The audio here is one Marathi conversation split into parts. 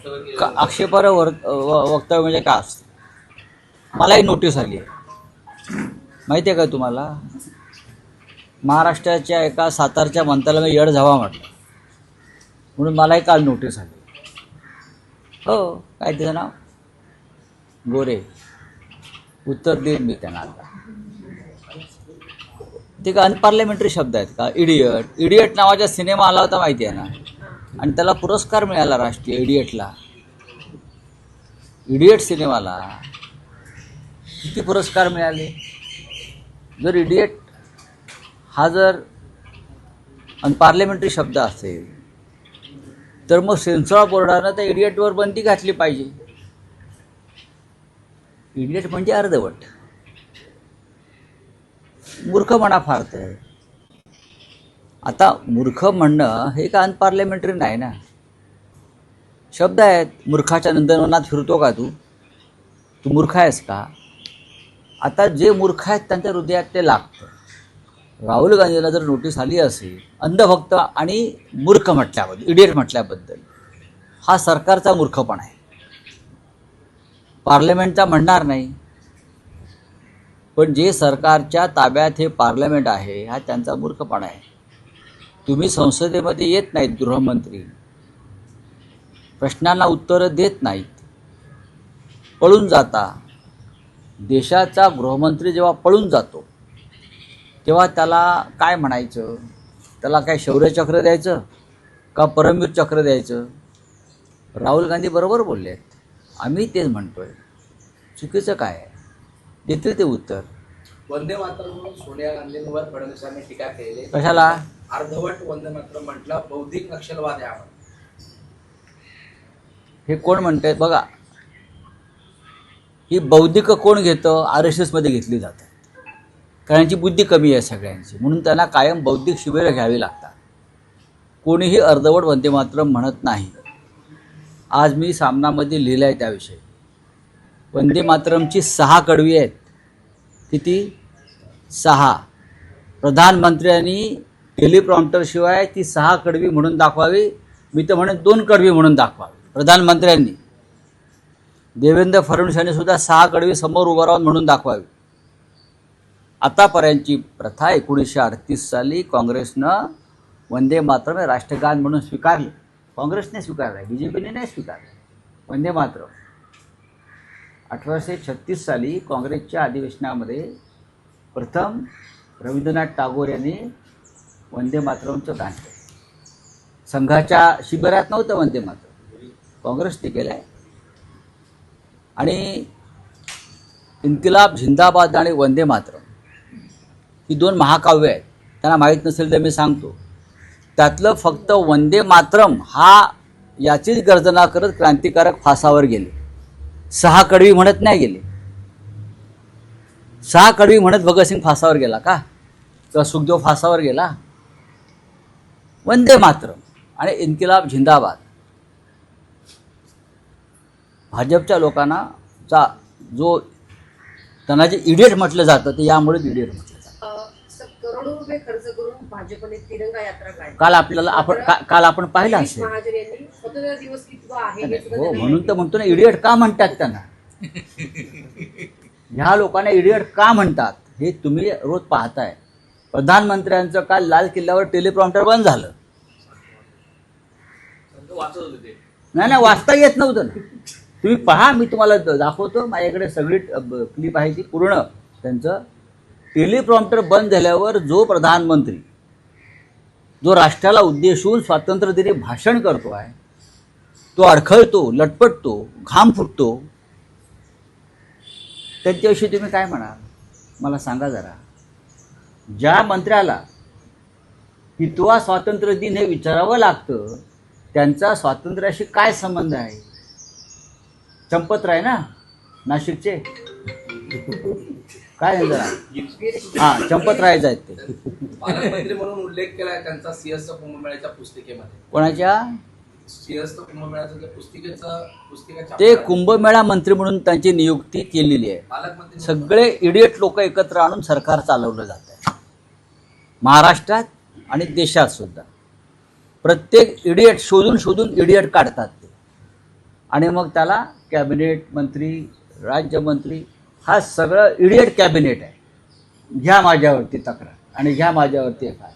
आक्षेपार्ह वक्तव्य म्हणजे काय असतं? मलाही नोटीस आली आहे, माहिती आहे का तुम्हाला? महाराष्ट्राच्या एका सातारच्या मंत्र्याला मी येड झावा म्हटलं, म्हणून मलाही काल नोटीस आली. हो, काय त्याचं नाव? गोरे. उत्तर देईन मी त्यांना आता. ते का अनपार्लमेंटरी शब्द आहेत का? इडियट. इडियट नावाचा सिनेमा आला होता, माहिती आहे ना? आणि त्याला पुरस्कार मिळाला राष्ट्रीय इडियटला. इडियट सिनेमाला किती पुरस्कार मिळाले? जर इडियट हा जर अनपार्लमेंटरी शब्द असेल तर मग सेन्सॉर बोर्डानं त्या इडियटवर बंदी घातली पाहिजे. इडियट म्हणजे अर्धवट मूर्खपणा फार आहे. आता मूर्ख म्हणणं हे का अनपार्लमेंटरी नाही ना? शब्द आहेत. मूर्खाच्या नंदनवनात फिरतो का तू? तू मूर्ख आहेस का? आता जे मूर्ख आहेत त्यांच्या हृदयात ते लागतं. राहुल गांधीला जर नोटीस आली असेल अंधभक्त आणि मूर्ख म्हटल्याबद्दल, इडियट म्हटल्याबद्दल, हा सरकारचा मूर्खपणा आहे. पार्लमेंटचा म्हणणार नाही, पण जे सरकारच्या ताब्यात हे पार्लमेंट आहे हा त्यांचा मूर्खपणा आहे. तुम्ही संसदेमध्ये येत नाहीत, गृहमंत्री प्रश्नांना उत्तरं देत नाहीत, पळून जाता. देशाचा गृहमंत्री जेव्हा पळून जातो तेव्हा त्याला काय म्हणायचं? त्याला काय शौर्यचक्र द्यायचं का परमवीर चक्र द्यायचं? राहुल गांधी बरोबर बोलले आहेत, आम्ही तेच म्हणतोय. चुकीचं काय आहे? देतील ते उत्तर. वंदे मातरम म्हणून सोनिया गांधींवर फडणवीसांनी टीका केली. कशाला? अर्धवट वंदे मातरम म्हटलं, बौद्धिक नक्षलवाद आहे आपण. हे कोण म्हणतंय बघा? ही बौद्धिक कोण घेतं? RSS मध्ये घेतली जातात, कारण यांची बुद्धी कमी आहे सगळ्यांची, म्हणून त्यांना कायम बौद्धिक शिबिरं घ्यावी लागतात. कोणीही अर्धवट वंदे मातरम म्हणत नाही. आज मी सामनामध्ये लिहिलं आहे त्याविषयी. वंदे मातरमची 6 कडवी आहेत. किती? 6. प्रधानमंत्र्यांनी टेलिप्रॉम्प्टरशिवाय ती 6 कडवी म्हणून दाखवावी. मी तर म्हणेन 2 कडवी म्हणून दाखवावी. प्रधानमंत्र्यांनी, देवेंद्र फडणवीसांनी सुद्धा 6 कडवी समोर उभं राहून म्हणून दाखवावी. आतापर्यंतची प्रथा 1938 साली काँग्रेसनं वंदे मातरम हे राष्ट्रगान म्हणून स्वीकारले. काँग्रेसने स्वीकारलं आहे, BJPने नाही स्वीकारलं वंदे मातरम. 1836 साली काँग्रेसच्या अधिवेशनामध्ये प्रथम रवींद्रनाथ टागोर यांनी वंदे मातरमचं गाण केलं. संघाच्या शिबिरात नव्हतं वंदे मातरम, काँग्रेसने केलं आहे. आणि इन्किलाब झिंदाबाद आणि वंदे मातरम ही 2 महाकाव्य आहेत. त्यांना माहीत नसेल तर मी सांगतो. त्यातलं फक्त वंदे मातरम हा याचीच गर्जना करत क्रांतिकारक फासावर गेले. 6 कडवी म्हणत नाही गेले. 6 कडवी म्हणत भगतसिंग फासावर गेला का? किंवा सुखदेव फासावर गेला? वंदे मातरम आणि इन्किलाब झिंदाबाद भाजपच्या लोकांना जो त्यांना जे इडियट म्हटलं जातं ते यामुळेच इडियट म्हटलं जातं. करोडो रुपये खर्च करून भाजपने तिरंगा यात्रा काढली. काल आपण पाहिलं असेल. महाजन यांनी स्वतंत्र दिवस कितवा आहे हो, म्हणून तर म्हणतो ना, इडियट का म्हणतात त्यांना? ह्या लोकांना इडियट का म्हणतात हे तुम्ही रोज पाहताय. प्रधानमंत्र्यांचं काल लाल किल्ल्यावर टेलिप्रॉम्प्टर बंद झालं. नाही, वाचता येत नव्हतं ना. तुम्ही पहा, मी तुम्हाला दाखवतो. माझ्याकडे सगळी क्लिप आहे ती पूर्ण. त्यांचं टेलिप्रॉम्प्टर बंद झाल्यावर जो प्रधानमंत्री जो राष्ट्राला उद्देशून स्वातंत्र्यदिनी भाषण करतो आहे तो अडखळतो, लटपटतो, घाम फुटतो. त्यांच्याविषयी तुम्ही काय म्हणाल मला सांगा जरा. ज्या मंत्र्याला कितवा स्वातंत्र्य दिन हे विचारावं लागतं त्यांचा स्वातंत्र्याशी काय संबंध आहे? चंपतराय ना, नाशिकचे, काय जरा हां चंपतरायच आहेत ते. पालकमंत्री म्हणून उल्लेख केलाय त्यांचा सिंहस्थ कुंभमेळ्याच्या पुस्तिकेमध्ये. कोणाच्या? सिंहस्थ कुंभमेळ्याच्या पुस्तिका ते कुंभमेळा मंत्री म्हणून त्यांची नियुक्ती केलेली आहे. पालकमंत्री सगळे इडियट लोक एकत्र आणून सरकार चालवलं जात आहे महाराष्ट्रात आणि देशात सुद्धा. प्रत्येक इडियट शोधून इडियट काढतात ते. आणि मग त्याला कॅबिनेट मंत्री, राज्यमंत्री, हा सगळं इडियट कॅबिनेट आहे. घ्या माझ्यावरती तक्रार आणि घ्या माझ्यावरती एफ आय.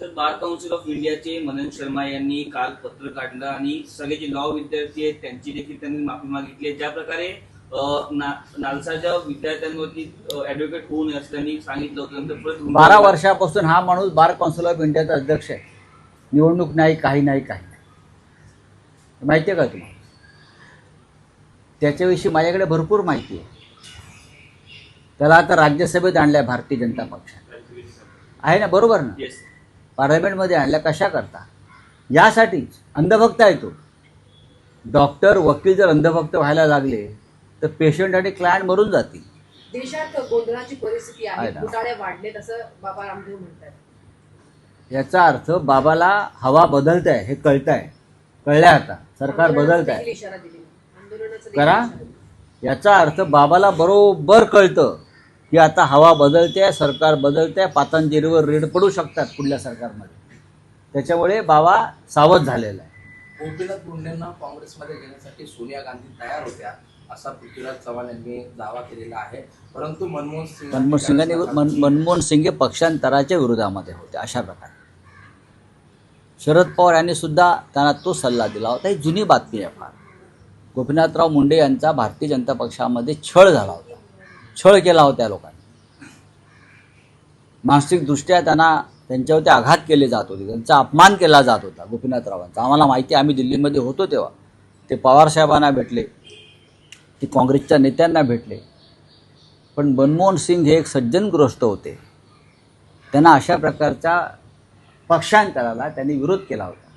तर बार काउन्सिल ऑफ इंडियाचे मनन शर्मा यांनी काल पत्र काढलं आणि सगळे जे लॉ विद्यार्थी आहेत त्यांची देखील त्यांनी माफी मागितली आहे. ज्या प्रकारे नालसाच्या विद्यार्थ्यांवरती ऍडव्होकेट होऊ नये असं त्यांनी सांगितलं होतं. नंतर परत 12 वर्षापासून हा माणूस बार काउन्सिल ऑफ इंडियाचा अध्यक्ष आहे. निवडणूक नाही, काही नाही, काही नाही. माहिती आहे का तुम्हाला? त्याच्याविषयी माझ्याकडे भरपूर माहिती आहे. त्याला आता राज्यसभेत आणलं आहे भारतीय जनता पक्षात, आहे ना, बरोबर ना? येस. पार्लमेंटमध्ये आणल्या कशा करता? यासाठीच अंधभक्त आहे तो. डॉक्टर, वकील जर अंधभक्त व्हायला लागले तर पेशंट आणि क्लायंट मरून जातील. देशात गोंधळाची परिस्थिती आहे, आहे ना. घोटाळे वाढलेत असं बाबा रामदेव म्हणतात. याचा अर्थ बाबाला हवा बदलत आहे हे कळत आहे. कळलंय आता, सरकार बदलत आहे. इशारा दिलेला आंदोलनाचा देखील करा. इशारा दिला. याचा अर्थ बाबाला बरोबर कळतं की आता हवा बदलते, सरकार बदलते, पातंजलीवर रेड पडू शकतात पुढल्या सरकारमध्ये. त्याच्यामुळे बाबा सावध झालेला आहे. गोपीनाथ मुंडेंना काँग्रेसमध्ये घेण्यासाठी सोनिया गांधी तयार होत्या असा पृथ्वीराज चव्हाण यांनी दावा केलेला आहे. परंतु मनमोहन सिंग पक्षांतराच्या विरोधामध्ये होते अशा प्रकारे. शरद पवार यांनी सुद्धा त्यांना तो सल्ला दिला होता. ही जुनी बातमी आहे फार. गोपीनाथराव मुंडे यांचा भारतीय जनता पक्षामध्ये छळ झाला होता. छळ केला होता त्या लोकांनी. मानसिकदृष्ट्या त्यांच्यावरती आघात केले जात होते, त्यांचा अपमान केला जात होता गोपीनाथरावांचा. आम्हाला माहिती आहे, आम्ही दिल्लीमध्ये होतो तेव्हा. ते पवारसाहेबांना भेटले, ते काँग्रेसच्या नेत्यांना भेटले. पण मनमोहन सिंग हे एक सज्जन गृहस्थ होते. त्यांना अशा प्रकारच्या पक्षांतराला त्यांनी विरोध केला होता.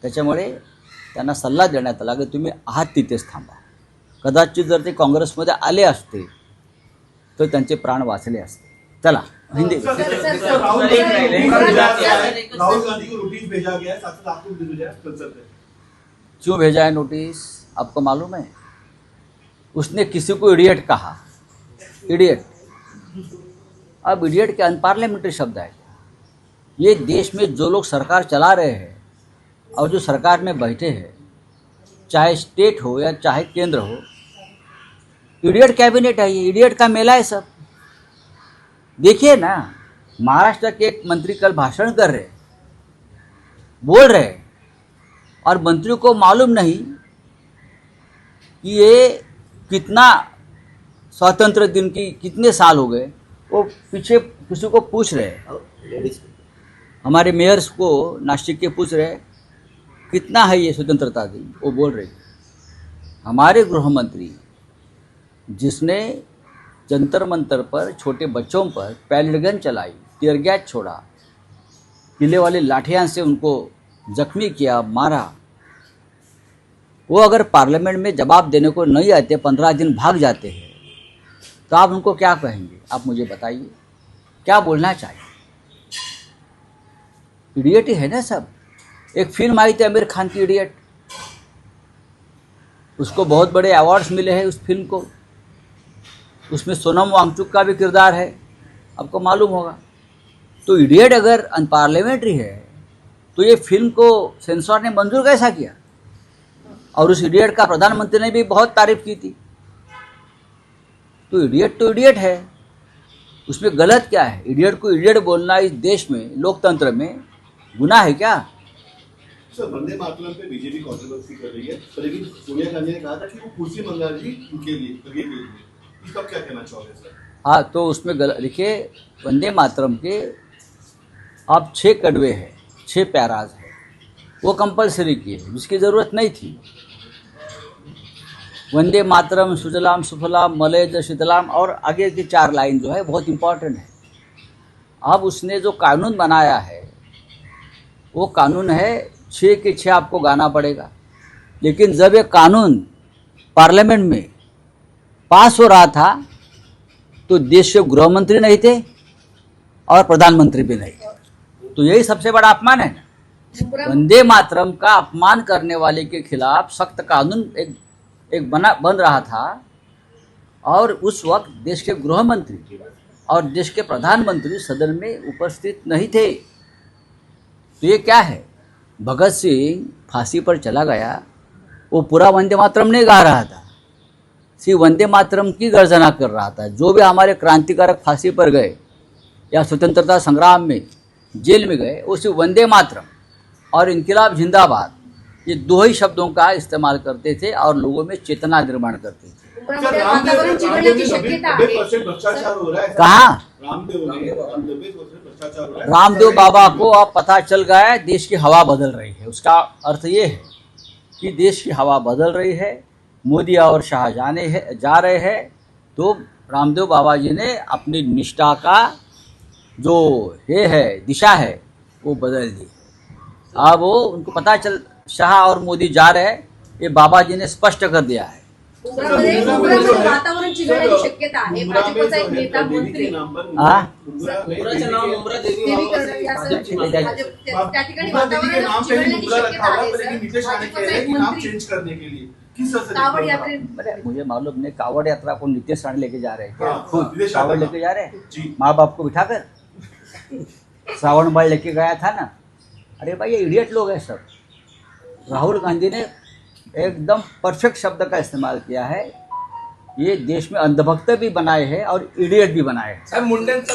त्याच्यामुळे त्यांना सल्ला देण्यात आला की तुम्ही आहात तिथेच थांबा. कदाचित जर ते काँग्रेसमध्ये आले असते तर त्यांचे प्राण वाचले असते. चला हिंदी. राहुल गांधी को नोटिस भेजा गया है, साथ साथ आपको भी भेजा है संसद में. क्यों भेजा है नोटिस आपको मालूम है? उसने किसी को इडियट कहा. इडियट. अब इडियट के अनपार्लियामेंट्री शब्द है. ये देश में जो लोग सरकार चला रहे हैं और जो सरकार में बैठे हैं, चाहे स्टेट हो या चाहे केंद्र हो, इडियट कैबिनेट है. ये इडियट का मेला है सब. देखिए ना, महाराष्ट्र के एक मंत्री कल भाषण कर रहे, बोल रहे, और मंत्री को मालूम नहीं कि ये कितना स्वतंत्र दिन की कितने साल हो गए. वो पीछे किसी को पूछ रहे, हमारे मेयर्स को नासिक के पूछ रहे कितना है ये स्वतंत्रता दिन. वो बोल रहे हमारे गृह मंत्री जिसने जंतर मंतर पर छोटे बच्चों पर पैलेट गन चलाई, टीयर गैस छोड़ा, किले वाले लाठियां से उनको जख्मी किया, मारा, वो अगर पार्लियामेंट में जवाब देने को नहीं आते, 15 दिन भाग जाते हैं, तो आप उनको क्या कहेंगे? आप मुझे बताइए, क्या बोलना चाहिए? इडियट ही है ना सब. एक फिल्म आई थी आमिर खान की, इडियट. उसको बहुत बड़े अवार्ड्स मिले हैं उस फिल्म को. उसमें सोनम वांगचुक का भी किरदार है, आपको मालूम होगा. तो इडियट अगर अनपार्लियामेंट्री है तो ये फिल्म को सेंसर ने मंजूर कैसा किया? और उस इडियट का प्रधानमंत्री ने भी बहुत तारीफ की थी. तो इडियट है, उसमें गलत क्या है? इडियट को इडियट बोलना इस देश में, लोकतंत्र में गुनाह है क्या? सर, वंदे मातरम पे बीजेपी कंट्रोवर्सी कर रही है, लेकिन सोनिया गांधी ने कहा था कि वो कुर्सी मंगा रही उनके लिए, आगे के लिए. इसका क्या कहना चाहोगे सर? हाँ, तो उसमें देखिए, वंदे मातरम के अब 6 कड़वे हैं, 6 पैराज है, वो कंपलसरी किए, जिसकी ज़रूरत नहीं थी. वंदे मातरम, सुजलाम सुफलाम मलयज शीतलाम, और आगे की 4 लाइन जो है बहुत इम्पॉर्टेंट है. अब उसने जो कानून बनाया है वो कानून है 6 के 6 आपको गाना पड़ेगा. लेकिन जब ये कानून पार्लियामेंट में पास हो रहा था तो देश के गृह मंत्री नहीं थे और प्रधानमंत्री भी नहीं. तो यही सबसे बड़ा अपमान है ना. वंदे मातरम का अपमान करने वाले के खिलाफ सख्त कानून एक बन रहा था, और उस वक्त देश के गृह मंत्री और देश के प्रधानमंत्री सदन में उपस्थित नहीं थे. तो ये क्या है? भगत सिंह फांसी पर चला गया, वो पूरा वंदे मातरम नहीं गा रहा था, सिर्फ वंदे मातरम की गर्जना कर रहा था। जो भी हमारे क्रांतिकारक फांसी पर गए या स्वतंत्रता संग्राम में जेल में गए, वो सिर्फ वंदे मातरम और इनकलाब जिंदाबाद ये दो ही शब्दों का इस्तेमाल करते थे और लोगों में चेतना निर्माण करते थे। उमरामध्ये वातावरण चिघळण्याची शक्यता आहे 90% भ्रष्टाचार हो रहा है। कहाँ? रामदेव ने 90% भ्रष्टाचार हो रहा है। रामदेव बाबा को अब पता चल गया है देश की हवा बदल रही है। उसका अर्थ ये है कि देश की हवा बदल रही है, मोदी और शाह जा रहे हैं, तो रामदेव बाबा जी ने अपनी निष्ठा का जो ये है दिशा है वो बदल दी। अब वो उनको पता चल शाह और मोदी जा रहे हैं, ये बाबा जी ने स्पष्ट कर दिया है। उमरामध्ये वातावरण चिघळण्याची शक्यता आहे। भाजपचा एक नेता मंत्री मुंब्राचं नाव मुंब्रा देवी देवी बाबा करणं या ठीक है, ठीक है। त्या ठिकाणी वातावरण चिघळण्याची शक्यता आहे लेकिन नीतीश राणे कह रहे हैं कि नाम चेंज करने के लिए किस तरह से कावड देखते हो आप? यात्रे अरे मुझे मालूम नहीं, कावड़ यात्रा को नीतीश राणे लेके जा रहे हैं क्या? हाँ, खुद नीतीश कावड़ राणे लेके जा रहे हैं जी। माँ बाप को बिठाकर। श्रावण बाल लेके गया था ना। अरे भाई ये इडियट लोग हैं सब। राहुल गांधी ने एकदम परफेक्ट शब्द का इस्तेमाल किया है। ये देश में अंधभक्त भी बनाए हैं और इडियट भी बनाए हैं। साहेब मुंडेंचा